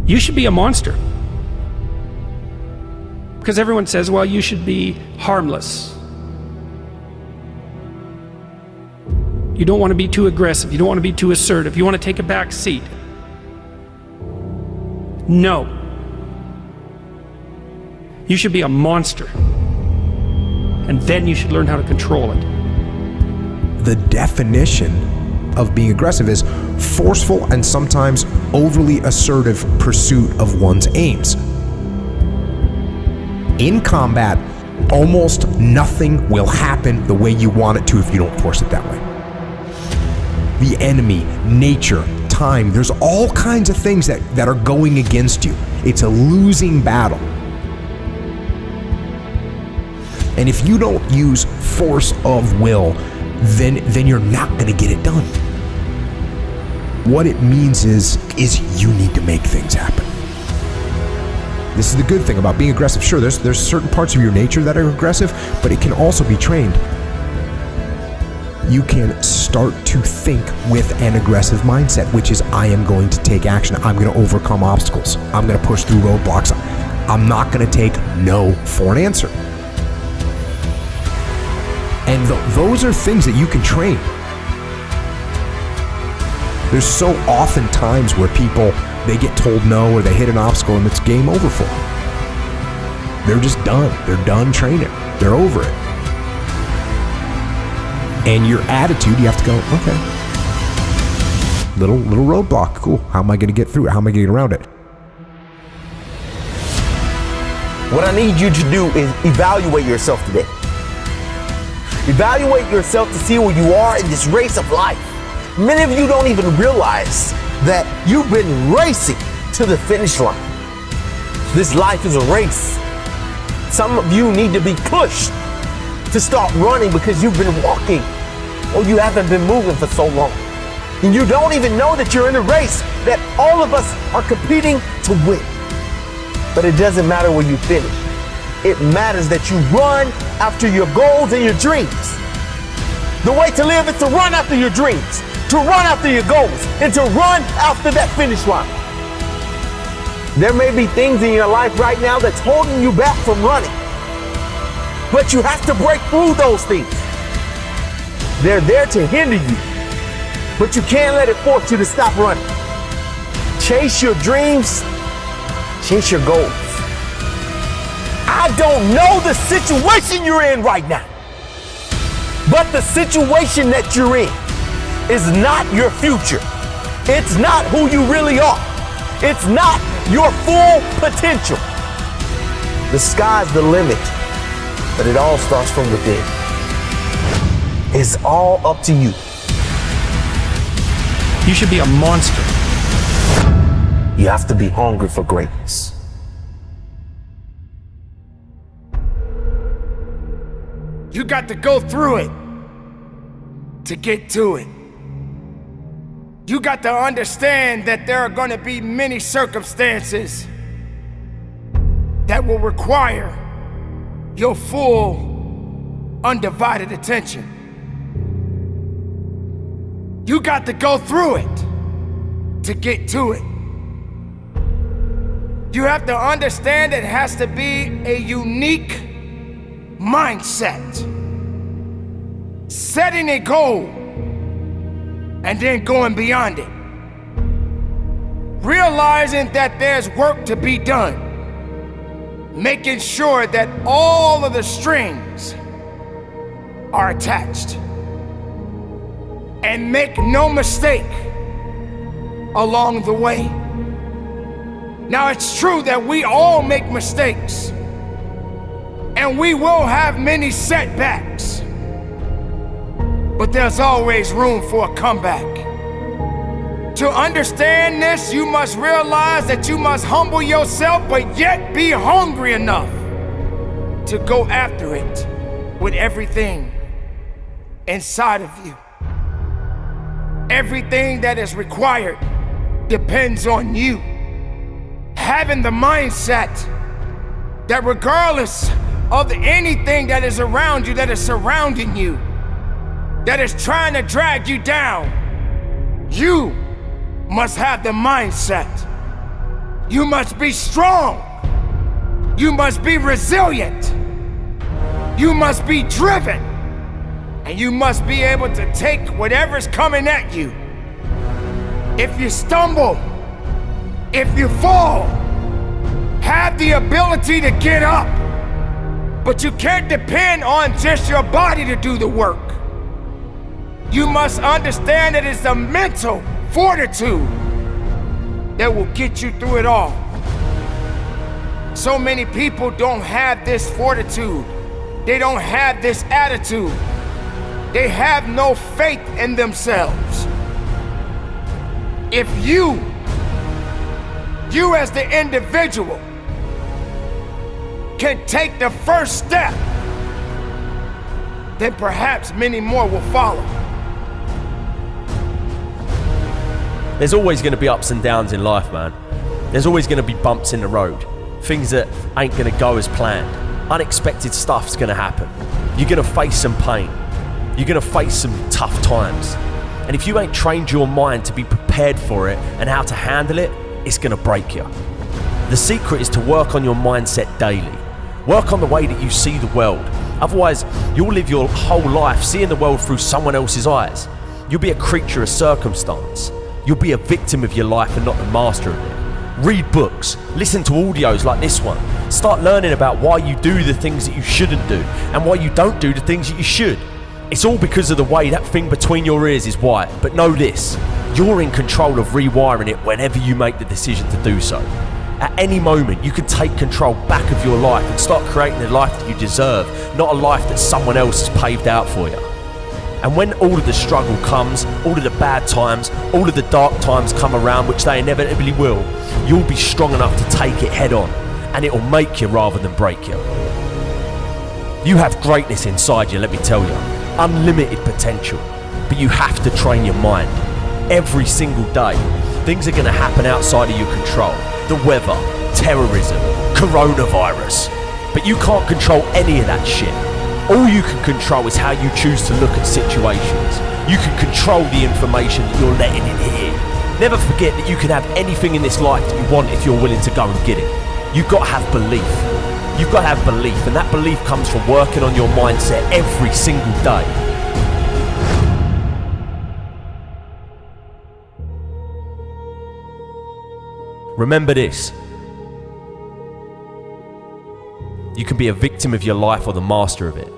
You should be a monster. Because everyone says, well, you should be harmless. You don't want to be too aggressive. You don't want to be too assertive. You want to take a back seat. No. You should be a monster. And then you should learn how to control it. The definition of being aggressive is forceful and sometimes overly assertive pursuit of one's aims. In combat, almost nothing will happen the way you want it to if you don't force it that way. The enemy, nature, time, there's all kinds of things that are going against you. It's a losing battle. And if you don't use force of will, then you're not going to get it done. What it means is you need to make things happen. This is the good thing about being aggressive. Sure, there's certain parts of your nature that are aggressive, but it can also be trained. You can start to think with an aggressive mindset, which is I am going to take action. I'm going to overcome obstacles. I'm going to push through roadblocks. I'm not going to take no for an answer. And those are things that you can train. There's so often times where people, they get told no or they hit an obstacle and it's game over for them. They're just done. They're done training. They're over it. And your attitude, you have to go, okay. Little roadblock, cool. How am I going to get through it? How am I going to get around it? What I need you to do is evaluate yourself today. Evaluate yourself to see where you are in this race of life. Many of you don't even realize that you've been racing to the finish line. This life is a race. Some of you need to be pushed to start running because you've been walking or you haven't been moving for so long. And you don't even know that you're in a race that all of us are competing to win. But it doesn't matter where you finish. It matters that you run after your goals and your dreams. The way to live is to run after your dreams, to run after your goals, and to run after that finish line. There may be things in your life right now that's holding you back from running, but you have to break through those things. They're there to hinder you, but you can't let it force you to stop running. Chase your dreams, chase your goals. I don't know the situation you're in right now, but the situation that you're in is not your future. It's not who you really are. It's not your full potential. The sky's the limit, but it all starts from within. It's all up to you. You should be a monster. You have to be hungry for greatness. You got to go through it to get to it. You got to understand that there are going to be many circumstances that will require your full, undivided attention. You got to go through it to get to it. You have to understand that it has to be a unique mindset. Setting a goal and then going beyond it. Realizing that there's work to be done. Making sure that all of the strings are attached. And make no mistake along the way. Now it's true that we all make mistakes. And we will have many setbacks. But there's always room for a comeback. To understand this, you must realize that you must humble yourself, but yet be hungry enough to go after it with everything inside of you. Everything that is required depends on you. Having the mindset that regardless of anything that is around you, that is surrounding you, that is trying to drag you down, you must have the mindset You must be strong. You must be resilient. You must be driven. And you must be able to take whatever's coming at you. If you stumble, if you fall, have the ability to get up. But you can't depend on just your body to do the work. You must understand that it's the mental fortitude that will get you through it all. So many people don't have this fortitude. They don't have this attitude. They have no faith in themselves. If you as the individual can take the first step, then perhaps many more will follow. There's always going to be ups and downs in life, man. There's always going to be bumps in the road. Things that ain't going to go as planned. Unexpected stuff's going to happen. You're going to face some pain. You're going to face some tough times. And if you ain't trained your mind to be prepared for it and how to handle it, it's going to break you. The secret is to work on your mindset daily. Work on the way that you see the world. Otherwise, you'll live your whole life seeing the world through someone else's eyes. You'll be a creature of circumstance. You'll be a victim of your life and not the master of it. Read books, listen to audios like this one. Start learning about why you do the things that you shouldn't do and why you don't do the things that you should. It's all because of the way that thing between your ears is white. But know this, you're in control of rewiring it whenever you make the decision to do so. At any moment, you can take control back of your life and start creating the life that you deserve, not a life that someone else has paved out for you. And when all of the struggle comes, all of the bad times, all of the dark times come around, which they inevitably will, you'll be strong enough to take it head on, and it'll make you rather than break you. You have greatness inside you, let me tell you. Unlimited potential, but you have to train your mind. Every single day, things are going to happen outside of your control. The weather, terrorism, coronavirus. But you can't control any of that shit. All you can control is how you choose to look at situations. You can control the information that you're letting in here. Never forget that you can have anything in this life that you want if you're willing to go and get it. You've got to have belief. You've got to have belief, and that belief comes from working on your mindset every single day. Remember this. You can be a victim of your life or the master of it.